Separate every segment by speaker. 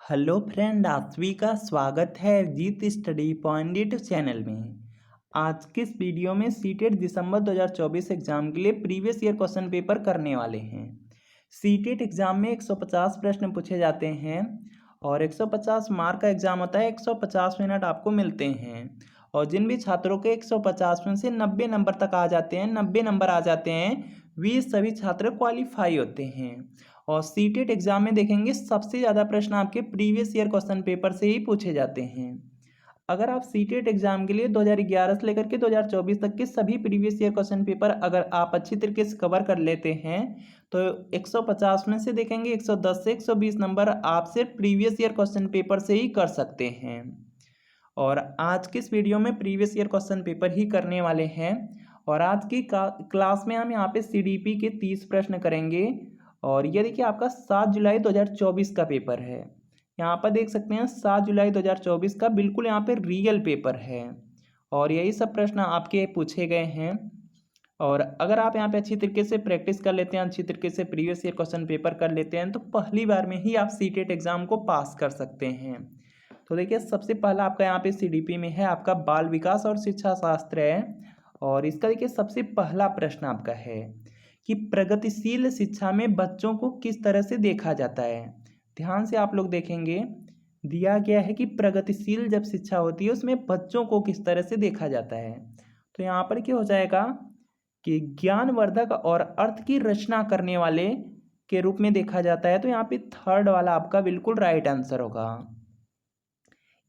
Speaker 1: Hello friend, आप सभी का स्वागत है जीत स्टडी पॉइंट यूट्यूब चैनल में। आज के इस वीडियो में सीटेट दिसंबर 2024 एग्जाम के लिए प्रीवियस ईयर क्वेश्चन पेपर करने वाले हैं। सीटेट एग्जाम में 150 प्रश्न पूछे जाते हैं और 150 मार्क का एग्जाम होता है। 150 मिनट आपको मिलते हैं और जिन भी छात्रों के 150 में से 90 नंबर तक आ जाते हैं, 90 नंबर आ जाते हैं, वे सभी छात्र क्वालिफाई होते हैं। और सीटेट एग्जाम में देखेंगे सबसे ज़्यादा प्रश्न आपके प्रीवियस ईयर क्वेश्चन पेपर से ही पूछे जाते हैं। अगर आप सीटेट एग्जाम के लिए 2011 से लेकर के 2024 तक के सभी प्रीवियस ईयर क्वेश्चन पेपर अगर आप अच्छी तरीके से कवर कर लेते हैं तो 150 में से देखेंगे 110 से 120 नंबर आप सिर्फ प्रीवियस ईयर क्वेश्चन पेपर से ही कर सकते हैं। और आज के इस वीडियो में प्रीवियस ईयर क्वेश्चन पेपर ही करने वाले हैं। और आज की क्लास में हम यहाँ पे सीडीपी के 30 प्रश्न करेंगे। और ये देखिए आपका 7 जुलाई 2024 का पेपर है। यहाँ पर देख सकते हैं 7 जुलाई 2024 का बिल्कुल यहाँ पे रियल पेपर है और यही सब प्रश्न आपके पूछे गए हैं। और अगर आप यहाँ पे अच्छी तरीके से प्रैक्टिस कर लेते हैं, अच्छी तरीके से प्रीवियस ईयर क्वेश्चन पेपर कर लेते हैं तो पहली बार में ही आप सीटेट एग्जाम को पास कर सकते हैं। तो देखिए सबसे पहला आपका यहाँ पे सीडीपी में है आपका बाल विकास और शिक्षा शास्त्र है। और इसका देखिए सबसे पहला प्रश्न आपका है कि प्रगतिशील शिक्षा में बच्चों को किस तरह से देखा जाता है। ध्यान से आप लोग देखेंगे, दिया गया है कि प्रगतिशील जब शिक्षा होती है उसमें बच्चों को किस तरह से देखा जाता है। तो यहाँ पर क्या हो जाएगा कि ज्ञानवर्धक और अर्थ की रचना करने वाले के रूप में देखा जाता है। तो यहाँ पे थर्ड वाला आपका बिल्कुल राइट आंसर होगा।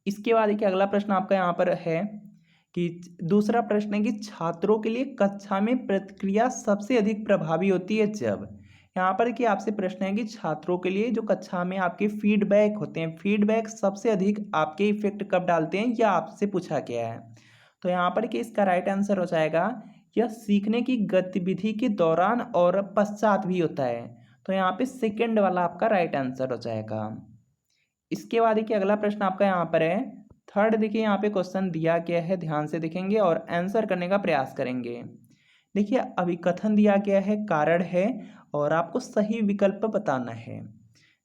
Speaker 1: इसके बाद देखिए अगला प्रश्न आपका यहाँ पर है कि दूसरा प्रश्न है कि छात्रों के लिए कक्षा में प्रतिक्रिया सबसे अधिक प्रभावी होती है जब। यहाँ पर कि आपसे प्रश्न है कि छात्रों के लिए जो कक्षा में आपके फीडबैक होते हैं, फीडबैक सबसे अधिक आपके इफेक्ट कब डालते हैं, यह आपसे पूछा गया है। तो यहाँ पर कि इसका राइट आंसर हो जाएगा यह सीखने की गतिविधि के दौरान और पश्चात भी होता है। तो यहाँ पे सेकेंड वाला आपका राइट आंसर हो जाएगा। इसके बाद देखिए अगला प्रश्न आपका यहाँ पर है थर्ड। देखिए यहाँ पे क्वेश्चन दिया गया है, ध्यान से देखेंगे और आंसर करने का प्रयास करेंगे। देखिए अभिकथन दिया गया है, कारण है और आपको सही विकल्प बताना है।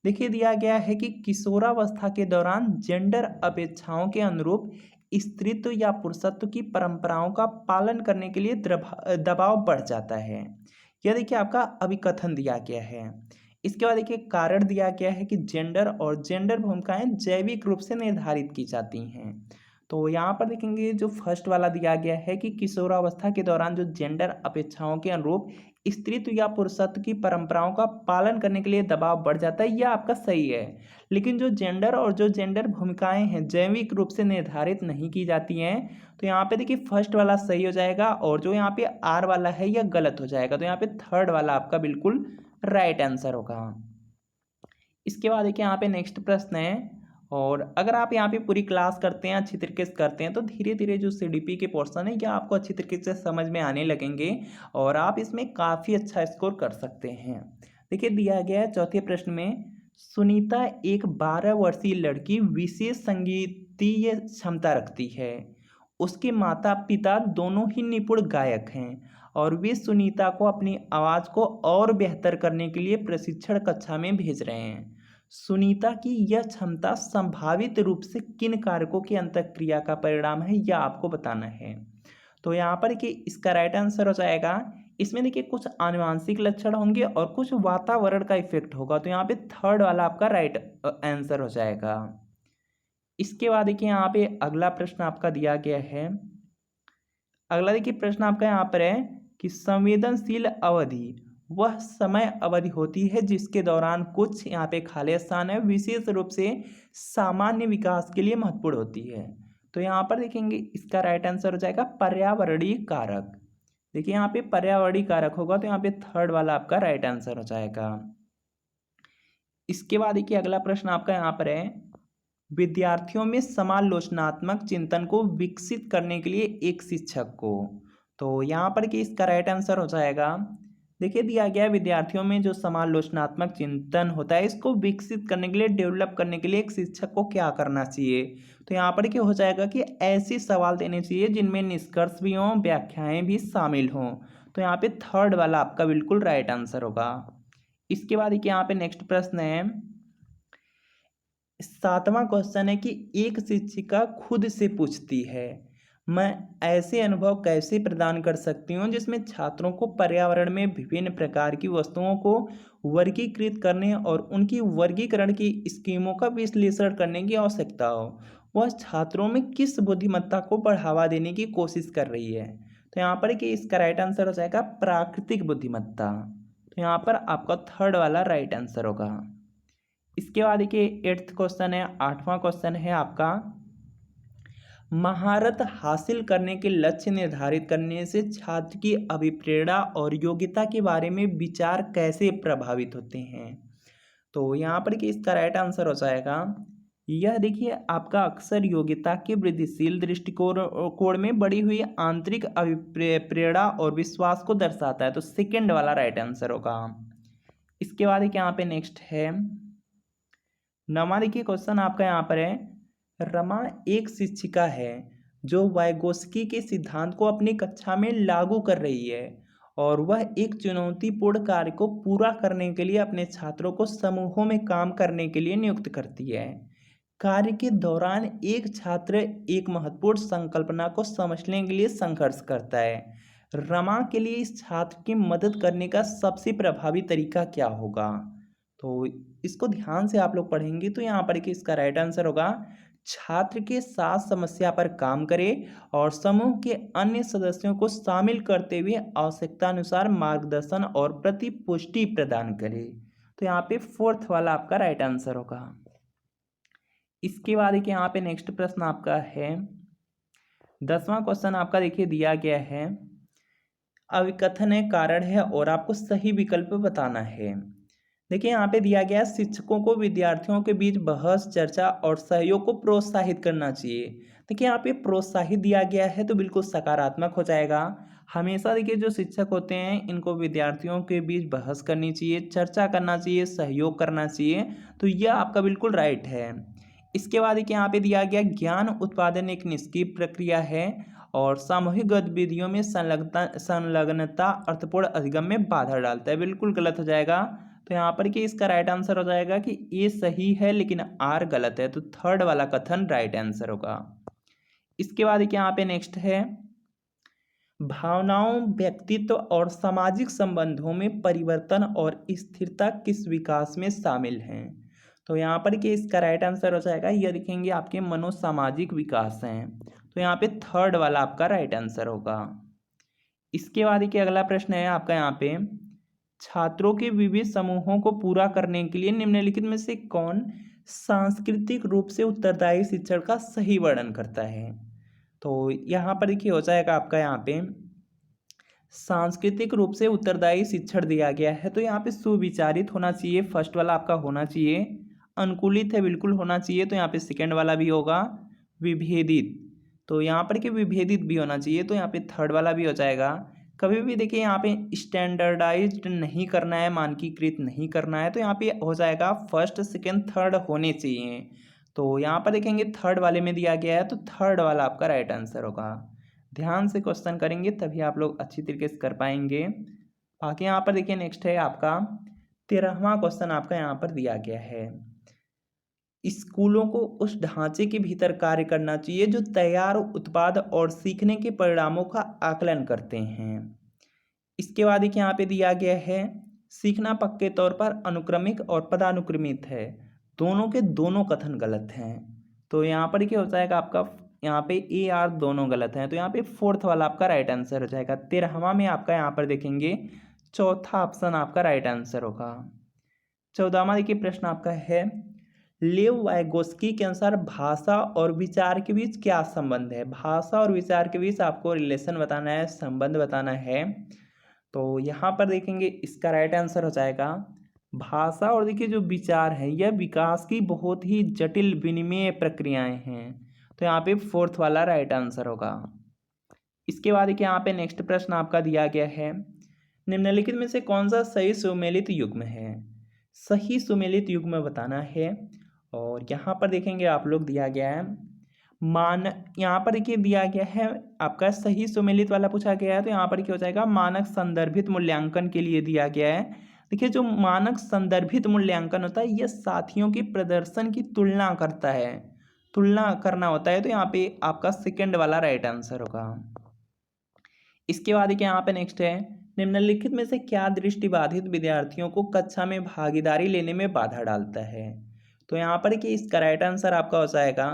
Speaker 1: देखिए दिया गया है कि किशोरावस्था के दौरान जेंडर अपेक्षाओं के अनुरूप स्त्रीत्व या पुरुषत्व की परंपराओं का पालन करने के लिए दबाव बढ़ जाता है। यह देखिए आपका अभिकथन दिया गया है। इसके बाद देखिए कारण दिया गया है कि जेंडर और जेंडर भूमिकाएं जैविक रूप से निर्धारित की जाती हैं। तो यहाँ पर देखेंगे जो फर्स्ट वाला दिया गया है कि किशोरावस्था के दौरान जो जेंडर अपेक्षाओं के अनुरूप स्त्रीत्व या पुरुषत्व की परंपराओं का पालन करने के लिए दबाव बढ़ जाता है, यह आपका सही है। लेकिन जो जेंडर और जो जेंडर भूमिकाएं हैं जैविक रूप से निर्धारित नहीं की जाती हैं। तो यहाँ पे देखिए फर्स्ट वाला सही हो जाएगा और जो यहाँ पे आर वाला है यह गलत हो जाएगा। तो यहाँ पे थर्ड वाला आपका बिल्कुल राइट आंसर होगा। इसके बाद देखिए यहाँ पे नेक्स्ट प्रश्न है। और अगर आप यहाँ पे पूरी क्लास करते हैं, अच्छी तरीके से करते हैं तो धीरे धीरे जो सीडीपी के पोर्शन है यह आपको अच्छी तरीके से समझ में आने लगेंगे और आप इसमें काफ़ी अच्छा स्कोर कर सकते हैं। देखिए दिया गया है चौथे प्रश्न में, सुनीता एक 12 वर्षीय लड़की विशेष संगीतीय क्षमता रखती है। उसके माता पिता दोनों ही निपुण गायक हैं और वे सुनीता को अपनी आवाज़ को और बेहतर करने के लिए प्रशिक्षण कक्षा में भेज रहे हैं। सुनीता की यह क्षमता संभावित रूप से किन कारकों की अंतःक्रिया का परिणाम है, यह आपको बताना है। तो यहाँ पर कि इसका राइट आंसर हो जाएगा, इसमें देखिए कुछ आनुवांशिक लक्षण होंगे और कुछ वातावरण का इफेक्ट होगा। तो यहाँ पे थर्ड वाला आपका राइट आंसर हो जाएगा। इसके बाद देखिए यहाँ पे अगला प्रश्न आपका दिया गया है। अगला देखिए प्रश्न आपका यहाँ पर है कि संवेदनशील अवधि वह समय अवधि होती है जिसके दौरान कुछ यहाँ पे खाली स्थान है विशेष रूप से सामान्य विकास के लिए महत्वपूर्ण होती है। तो यहाँ पर देखेंगे इसका राइट आंसर हो जाएगा पर्यावरणीय कारक। देखिए यहाँ पे पर्यावरणीय कारक होगा तो यहाँ पे थर्ड वाला आपका राइट आंसर हो जाएगा। इसके बाद देखिए अगला प्रश्न आपका यहाँ पर है, विद्यार्थियों में समालोचनात्मक चिंतन को विकसित करने के लिए एक शिक्षक को। तो यहाँ पर कि इसका राइट आंसर हो जाएगा, देखिए दिया गया है विद्यार्थियों में जो समालोचनात्मक चिंतन होता है इसको विकसित करने के लिए, डेवलप करने के लिए एक शिक्षक को क्या करना चाहिए। तो यहाँ पर क्या हो जाएगा कि ऐसे सवाल देने चाहिए जिनमें निष्कर्ष भी हों, व्याख्याएं भी शामिल हों। तो यहाँ पे थर्ड वाला आपका बिल्कुल राइट आंसर होगा। इसके बाद देखिए यहाँ पे नेक्स्ट प्रश्न है, 7वां क्वेश्चन है कि एक शिक्षिका खुद से पूछती है, मैं ऐसे अनुभव कैसे प्रदान कर सकती हूँ जिसमें छात्रों को पर्यावरण में विभिन्न प्रकार की वस्तुओं को वर्गीकृत करने और उनकी वर्गीकरण की स्कीमों का विश्लेषण करने की आवश्यकता हो। वह छात्रों में किस बुद्धिमत्ता को बढ़ावा देने की कोशिश कर रही है। तो यहाँ पर कि इसका राइट आंसर हो जाएगा प्राकृतिक बुद्धिमत्ता। तो यहाँ पर आपका थर्ड वाला राइट आंसर होगा। इसके बाद देखिए 8th क्वेश्चन है, 8वां क्वेश्चन है आपका, महारत हासिल करने के लक्ष्य निर्धारित करने से छात्र की अभिप्रेरणा और योग्यता के बारे में विचार कैसे प्रभावित होते हैं। तो यहाँ पर कि इसका राइट आंसर हो जाएगा, यह देखिए आपका अक्सर योग्यता के वृद्धिशील दृष्टिकोण में बढ़ी हुई आंतरिक अभिप्रेरणा और विश्वास को दर्शाता है। तो सेकंड वाला राइट आंसर होगा। इसके बाद एक यहाँ पे नेक्स्ट है 9वां देखिए क्वेश्चन आपका यहाँ पर है, रमा एक शिक्षिका है जो वाइगोत्स्की के सिद्धांत को अपनी कक्षा में लागू कर रही है और वह एक चुनौतीपूर्ण कार्य को पूरा करने के लिए अपने छात्रों को समूहों में काम करने के लिए नियुक्त करती है। कार्य के दौरान एक छात्र एक महत्वपूर्ण संकल्पना को समझने के लिए संघर्ष करता है। रमा के लिए इस छात्र की मदद करने का सबसे प्रभावी तरीका क्या होगा। तो इसको ध्यान से आप लोग पढ़ेंगे तो यहाँ पर कि इसका राइट आंसर होगा, छात्र के साथ समस्या पर काम करें और समूह के अन्य सदस्यों को शामिल करते हुए आवश्यकता अनुसार मार्गदर्शन और प्रतिपुष्टि प्रदान करें। तो यहाँ पे फोर्थ वाला आपका राइट आंसर होगा। इसके बाद देखिए यहाँ पे नेक्स्ट प्रश्न आपका है 10वां क्वेश्चन आपका देखिए दिया गया है, अविकथन है, कारण है और आपको सही विकल्प बताना है। देखिए यहाँ पे दिया गया है, शिक्षकों को विद्यार्थियों के बीच बहस, चर्चा और सहयोग को प्रोत्साहित करना चाहिए। देखिए यहाँ पे प्रोत्साहित दिया गया है तो बिल्कुल सकारात्मक हो जाएगा। हमेशा देखिए जो शिक्षक होते हैं इनको विद्यार्थियों के बीच बहस करनी चाहिए, चर्चा करना चाहिए, सहयोग करना चाहिए। तो यह आपका बिल्कुल राइट है। इसके बाद देखिए यहाँ पे दिया गया, ज्ञान उत्पादन एक निष्क्रिय प्रक्रिया है और सामूहिक गतिविधियों में संलग्नता अर्थपूर्ण अधिगम में बाधा डालता है। बिल्कुल गलत हो जाएगा। तो यहाँ पर कि इसका राइट आंसर हो जाएगा कि ए सही है लेकिन आर गलत है। तो थर्ड वाला कथन राइट आंसर होगा। इसके बाद एक यहाँ पे नेक्स्ट है, भावनाओं, व्यक्तित्व और सामाजिक संबंधों में परिवर्तन और स्थिरता किस विकास में शामिल हैं। तो यहाँ पर कि इसका राइट आंसर हो जाएगा, यह देखेंगे आपके मनोसामाजिक विकास हैं। तो यहाँ पे थर्ड वाला आपका राइट आंसर होगा। इसके बाद देखिए अगला प्रश्न है आपका यहाँ पे, छात्रों के विविध समूहों को पूरा करने के लिए निम्नलिखित में से कौन सांस्कृतिक रूप से उत्तरदायी शिक्षण का सही वर्णन करता है। तो यहाँ पर देखिए हो जाएगा आपका यहाँ पे सांस्कृतिक रूप से उत्तरदायी शिक्षण दिया गया है। तो यहाँ पे सुविचारित होना चाहिए, फर्स्ट वाला आपका होना चाहिए। अनुकूलित है, बिल्कुल होना चाहिए। तो यहाँ पे सेकंड वाला भी होगा। विभेदित, तो यहाँ पर कि विभेदित भी होना चाहिए। तो यहाँ पे थर्ड वाला भी हो जाएगा। कभी भी देखिए यहाँ पे स्टैंडर्डाइज्ड नहीं करना है, मानकीकृत नहीं करना है। तो यहाँ पे हो जाएगा फर्स्ट, सेकंड, थर्ड होने चाहिए। तो यहाँ पर देखेंगे थर्ड वाले में दिया गया है तो थर्ड वाला आपका राइट आंसर होगा। ध्यान से क्वेश्चन करेंगे तभी आप लोग अच्छी तरीके से कर पाएंगे। बाकी यहाँ पर देखिए नेक्स्ट है आपका 13वां क्वेश्चन आपका यहाँ पर दिया गया है, स्कूलों को उस ढांचे के भीतर कार्य करना चाहिए जो तैयार उत्पाद और सीखने के परिणामों का आकलन करते हैं। इसके बाद एक यहाँ पे दिया गया है, सीखना पक्के तौर पर अनुक्रमिक और पदानुक्रमित है, दोनों के दोनों कथन गलत हैं। तो यहाँ पर क्या हो जाएगा आपका, यहाँ पे ए आर दोनों गलत हैं। तो यहाँ पे फोर्थ वाला आपका राइट आंसर हो जाएगा। 13वां में आपका यहाँ पर देखेंगे चौथा ऑप्शन आपका राइट आंसर होगा। 14वां देखिए प्रश्न आपका है, लेव वाइगोत्स्की के अनुसार भाषा और विचार के बीच क्या संबंध है। भाषा और विचार के बीच आपको रिलेशन बताना है, संबंध बताना है। तो यहाँ पर देखेंगे इसका राइट आंसर हो जाएगा भाषा और देखिए जो विचार है यह विकास की बहुत ही जटिल विनिमय प्रक्रियाएं हैं। तो यहाँ पे फोर्थ वाला राइट आंसर होगा। इसके बाद देखिए यहाँ पे नेक्स्ट प्रश्न आपका दिया गया है, निम्नलिखित में से कौन सा सही सुमेलित युग्म है। सही सुमेलित युग्म बताना है। और यहाँ पर देखेंगे आप लोग दिया गया है यहाँ पर देखिए दिया गया है आपका सही सुमेलित वाला पूछा गया है। तो यहाँ पर क्या हो जाएगा, मानक संदर्भित मूल्यांकन के लिए दिया गया है। देखिए जो मानक संदर्भित मूल्यांकन होता है यह साथियों के प्रदर्शन की तुलना करता है, तुलना करना होता है, तो यहाँ पे आपका सेकंड वाला राइट आंसर होगा। इसके बाद देखिए यहाँ पे नेक्स्ट है, निम्नलिखित में से क्या दृष्टिबाधित विद्यार्थियों को कक्षा में भागीदारी लेने में बाधा डालता है। तो यहाँ पर कि इसका राइट आंसर आपका हो जाएगा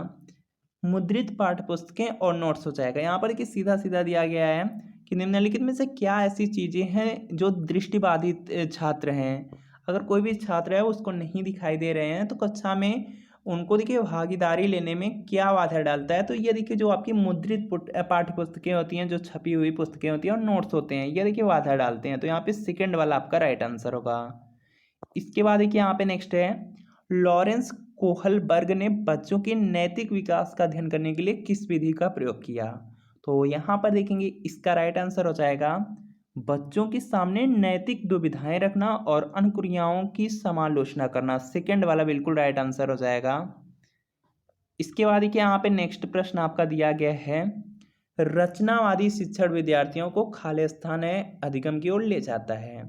Speaker 1: मुद्रित पाठ्यपुस्तकें और नोट्स हो जाएगा। यहाँ पर कि सीधा सीधा दिया गया है कि निम्नलिखित में से क्या ऐसी चीज़ें हैं जो दृष्टिबाधित छात्र हैं, अगर कोई भी छात्र है उसको नहीं दिखाई दे रहे हैं तो कक्षा में उनको देखिए भागीदारी लेने में क्या बाधा डालता है। तो ये देखिए जो आपकी मुद्रित पाठ्य पुस्तकें होती हैं, जो छपी हुई पुस्तकें होती हैं और नोट्स होते हैं, ये देखिए बाधा डालते हैं। तो यहाँ पे सेकंड वाला आपका राइट आंसर होगा। इसके बाद देखिए यहाँ पे नेक्स्ट है, लॉरेंस कोहलबर्ग ने बच्चों के नैतिक विकास का अध्ययन करने के लिए किस विधि का प्रयोग किया। तो यहाँ पर देखेंगे इसका राइट आंसर हो जाएगा बच्चों के सामने नैतिक दुविधाएं रखना और अनुक्रियाओं की समालोचना करना। सेकंड वाला बिल्कुल राइट आंसर हो जाएगा। इसके बाद देखिए यहाँ पे नेक्स्ट प्रश्न आपका दिया गया है, रचनावादी शिक्षण विद्यार्थियों को खालिस्तान अधिगम की ओर ले जाता है।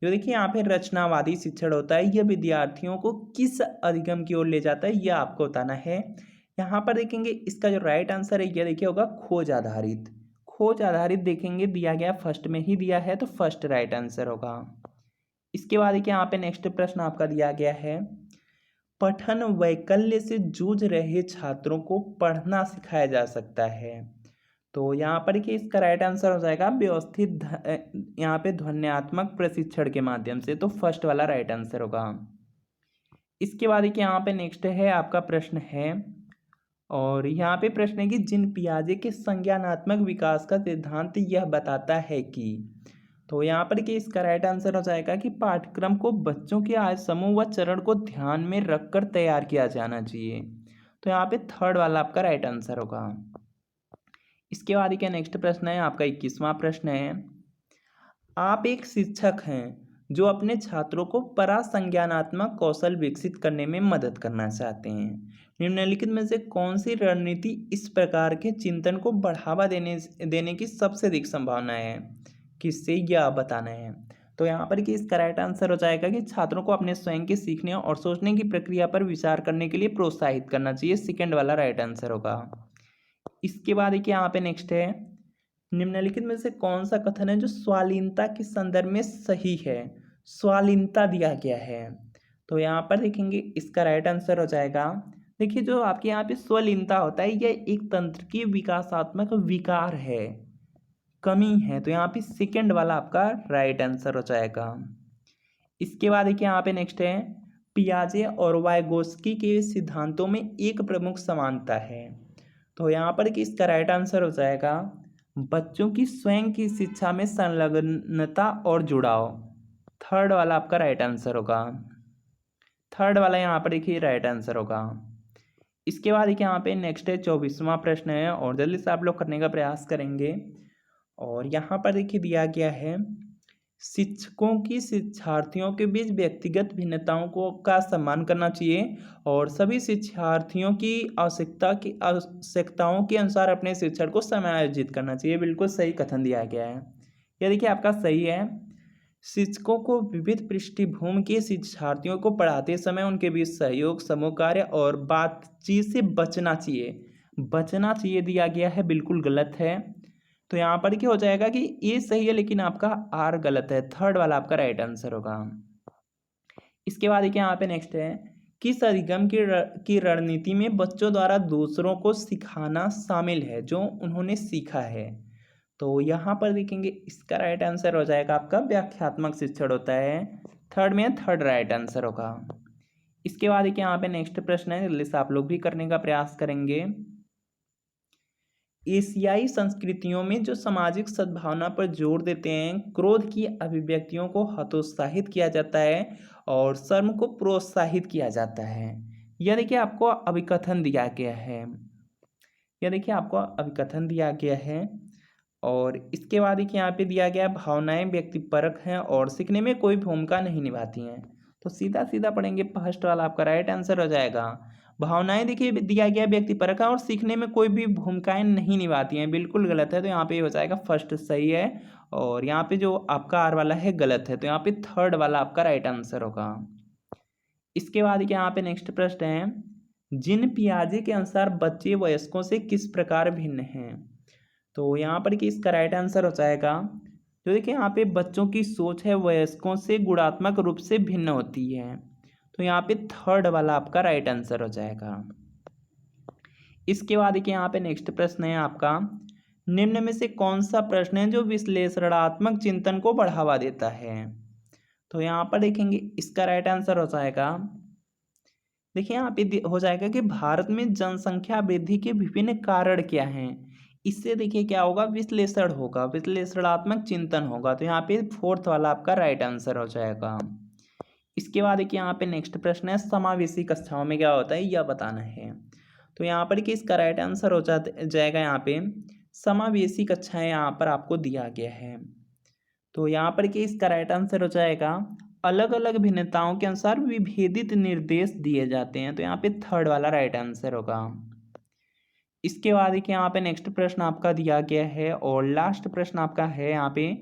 Speaker 1: जो देखिए यहाँ पे रचनावादी शिक्षण होता है यह विद्यार्थियों को किस अधिगम की ओर ले जाता है यह आपको बताना है। यहाँ पर देखेंगे इसका जो राइट आंसर है यह देखिए होगा खोज आधारित। खोज आधारित देखेंगे दिया गया फर्स्ट में ही दिया है तो फर्स्ट राइट आंसर होगा। इसके बाद देखिए यहाँ पे नेक्स्ट प्रश्न आपका दिया गया है, पठन वैकल्य से जूझ रहे छात्रों को पढ़ना सिखाया जा सकता है। तो यहाँ पर कि इसका राइट आंसर हो जाएगा व्यवस्थित यहाँ पे ध्वन्यात्मक प्रशिक्षण के माध्यम से, तो फर्स्ट वाला राइट आंसर होगा। इसके बाद देखिए यहाँ पे नेक्स्ट है आपका प्रश्न है, और यहाँ पे प्रश्न है कि जिन पियाजे के संज्ञानात्मक विकास का सिद्धांत यह बताता है कि। तो यहाँ पर कि इसका राइट आंसर हो जाएगा कि पाठ्यक्रम को बच्चों के आय समूह व चरण को ध्यान में रखकर तैयार किया जाना चाहिए। तो यहाँ पे थर्ड वाला आपका राइट आंसर होगा। इसके बाद क्या नेक्स्ट प्रश्न है आपका 21वां प्रश्न है, आप एक शिक्षक हैं जो अपने छात्रों को परासंज्ञानात्मक कौशल विकसित करने में मदद करना चाहते हैं। निम्नलिखित में से कौन सी रणनीति इस प्रकार के चिंतन को बढ़ावा देने की सबसे अधिक संभावना है, किससे यह बताना है। तो यहाँ पर कि इसका राइट आंसर हो जाएगा कि छात्रों को अपने स्वयं के सीखने और सोचने की प्रक्रिया पर विचार करने के लिए प्रोत्साहित करना चाहिए। सेकंड वाला राइट आंसर होगा। इसके बाद देखिए यहाँ पे नेक्स्ट है, निम्नलिखित में से कौन सा कथन है जो स्वालीनता के संदर्भ में सही है। स्वालीनता दिया गया है, तो यहाँ पर देखेंगे इसका राइट आंसर हो जाएगा, देखिए जो आपके यहाँ पे स्वलीनता होता है यह एक तंत्र की विकासात्मक विकार है, कमी है। तो यहाँ पे सेकंड वाला आपका राइट आंसर हो जाएगा। इसके बाद देखिए यहाँ पे नेक्स्ट है, पियाजे और वाइगोत्स्की के सिद्धांतों में एक प्रमुख समानता है। तो यहाँ पर कि इसका राइट आंसर हो जाएगा बच्चों की स्वयं की शिक्षा में संलग्नता और जुड़ाव। थर्ड वाला आपका राइट आंसर होगा। थर्ड वाला यहाँ पर देखिए राइट आंसर होगा। इसके बाद देखिए यहाँ पे नेक्स्ट है 24वां प्रश्न है, और जल्दी से आप लोग करने का प्रयास करेंगे। और यहाँ पर देखिए दिया गया है, शिक्षकों की शिक्षार्थियों के बीच व्यक्तिगत भिन्नताओं का सम्मान करना चाहिए और सभी शिक्षार्थियों की आवश्यकताओं के अनुसार अपने शिक्षण को समायोजित करना चाहिए। बिल्कुल सही कथन दिया गया है, यह देखिए आपका सही है। शिक्षकों को विविध पृष्ठभूमि के शिक्षार्थियों को पढ़ाते समय उनके बीच सहयोग, समूह कार्य और बातचीत से बचना चाहिए दिया गया है, बिल्कुल गलत है। तो यहाँ पर क्या हो जाएगा कि ए सही है लेकिन आपका आर गलत है। थर्ड वाला आपका राइट आंसर होगा। इसके बाद देखिए यहाँ पे नेक्स्ट है, किस अधिगम की रणनीति में बच्चों द्वारा दूसरों को सिखाना शामिल है जो उन्होंने सीखा है। तो यहाँ पर देखेंगे इसका राइट आंसर हो जाएगा आपका व्याख्यात्मक शिक्षण होता है। थर्ड में थर्ड राइट आंसर होगा। इसके बाद देखिए यहाँ पे नेक्स्ट प्रश्न है, जल्दी से आप लोग भी करने का प्रयास करेंगे। एशियाई संस्कृतियों में जो सामाजिक सद्भावना पर जोर देते हैं, क्रोध की अभिव्यक्तियों को हतोत्साहित किया जाता है और शर्म को प्रोत्साहित किया जाता है। यह देखिए आपको अभिकथन दिया गया है, यह देखिए आपको अभिकथन दिया गया है। और इसके बाद देखिए यहाँ पे दिया गया, भावनाएं व्यक्तिपरक हैं और सीखने में कोई भूमिका नहीं निभाती हैं। तो सीधा सीधा पढ़ेंगे, फर्स्ट वाला आपका राइट आंसर हो जाएगा। भावनाएं देखिए दिया गया व्यक्तिपरक है और सीखने में कोई भी भूमिकाएं नहीं निभाती हैं, बिल्कुल गलत है। तो यहाँ पे हो जाएगा फर्स्ट सही है, और यहाँ पे जो आपका आर वाला है गलत है, तो यहाँ पे थर्ड वाला आपका राइट आंसर होगा। इसके बाद यहाँ पे नेक्स्ट प्रश्न है, जिन पियाजे के अनुसार बच्चे वयस्कों से किस प्रकार भिन्न हैं। तो यहाँ पर कि इसका राइट आंसर हो जाएगा, जो देखिए यहाँ पे बच्चों की सोच है वयस्कों से गुणात्मक रूप से भिन्न होती है, तो यहाँ पे थर्ड वाला आपका राइट आंसर हो जाएगा। इसके बाद देखिए यहाँ पे नेक्स्ट प्रश्न है आपका, निम्न में से कौन सा प्रश्न है जो विश्लेषणात्मक चिंतन को बढ़ावा देता है। तो यहाँ पर देखेंगे इसका राइट आंसर हो जाएगा, देखिए यहाँ पे हो जाएगा कि भारत में जनसंख्या वृद्धि के विभिन्न कारण क्या हैं। इससे देखिए क्या होगा, विश्लेषण होगा, विश्लेषणात्मक चिंतन होगा, तो यहाँ पे फोर्थ वाला आपका राइट आंसर हो जाएगा। इसके बाद देखिए यहाँ पे नेक्स्ट प्रश्न है, समावेशी कक्षाओं में क्या होता है यह बताना है। तो यहाँ पर कि इसका राइट आंसर हो जाएगा यहाँ पे समावेशी कक्षाएं यहाँ पर आपको दिया गया है। तो यहाँ पर कि इसका राइट आंसर हो जाएगा, अलग अलग भिन्नताओं के अनुसार विभेदित निर्देश दिए जाते हैं, तो यहाँ पे थर्ड वाला राइट आंसर होगा। इसके बाद देखिए यहाँ पे नेक्स्ट प्रश्न आपका दिया गया है और लास्ट प्रश्न आपका है यहाँ पे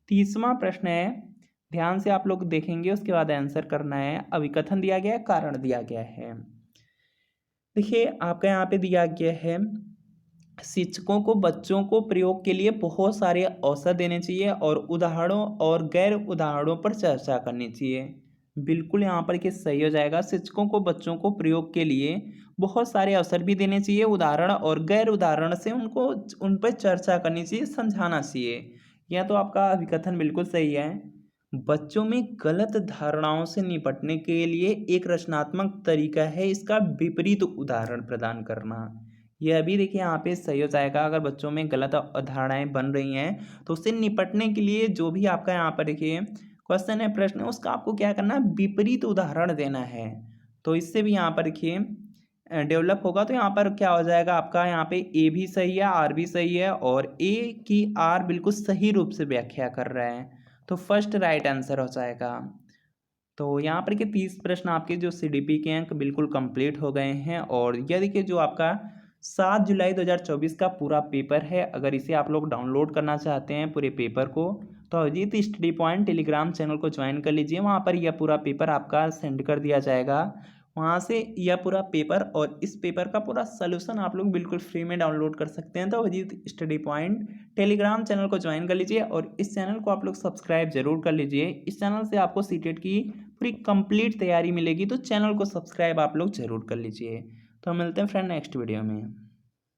Speaker 1: 30वां प्रश्न है, ध्यान से आप लोग देखेंगे उसके बाद आंसर करना है। अभिकथन दिया गया है, कारण दिया गया है। देखिए आपका यहाँ पे दिया गया है, शिक्षकों को बच्चों को प्रयोग के लिए बहुत सारे अवसर देने चाहिए और उदाहरणों और गैर उदाहरणों पर चर्चा करनी चाहिए। बिल्कुल यहाँ पर कि सही हो जाएगा, शिक्षकों को बच्चों को प्रयोग के लिए बहुत सारे अवसर भी देने चाहिए, उदाहरण और गैर उदाहरण से उनको उन पर चर्चा करनी चाहिए, समझाना चाहिए। यह तो आपका अभिकथन बिल्कुल सही है। बच्चों में गलत धारणाओं से निपटने के लिए एक रचनात्मक तरीका है इसका विपरीत उदाहरण प्रदान करना। यह भी देखिए यहाँ पे सही हो जाएगा। अगर बच्चों में गलत अवधारणाएं बन रही हैं तो उससे निपटने के लिए जो भी आपका यहाँ पर देखिए क्वेश्चन है, प्रश्न है, उसका आपको क्या करना है, विपरीत उदाहरण देना है। तो इससे भी यहाँ पर देखिए डेवलप होगा। तो यहाँ पर क्या हो जाएगा आपका, यहाँ पे ए भी सही है, आर भी सही है, और ए की आर बिल्कुल सही रूप से व्याख्या कर रहा है, तो फर्स्ट राइट आंसर हो जाएगा। तो यहाँ पर के 30 प्रश्न आपके जो सीडीपी के अंक बिल्कुल कंप्लीट हो गए हैं। और यह देखिए जो आपका 7 जुलाई 2024 का पूरा पेपर है, अगर इसे आप लोग डाउनलोड करना चाहते हैं पूरे पेपर को, तो Ajit study point Telegram channel को ज्वाइन कर लीजिए। वहाँ पर यह पूरा पेपर आपका सेंड कर दिया जाएगा। वहाँ से यह पूरा पेपर और इस पेपर का पूरा सलूशन आप लोग बिल्कुल फ्री में डाउनलोड कर सकते हैं। तो Ajit study point Telegram channel को ज्वाइन कर लीजिए और इस चैनल को आप लोग सब्सक्राइब जरूर कर लीजिए। इस चैनल से आपको सीटेट की पूरी कंप्लीट तैयारी मिलेगी, तो चैनल को सब्सक्राइब आप लोग जरूर कर लीजिए। तो मिलते हैं फ्रेंड नेक्स्ट वीडियो में।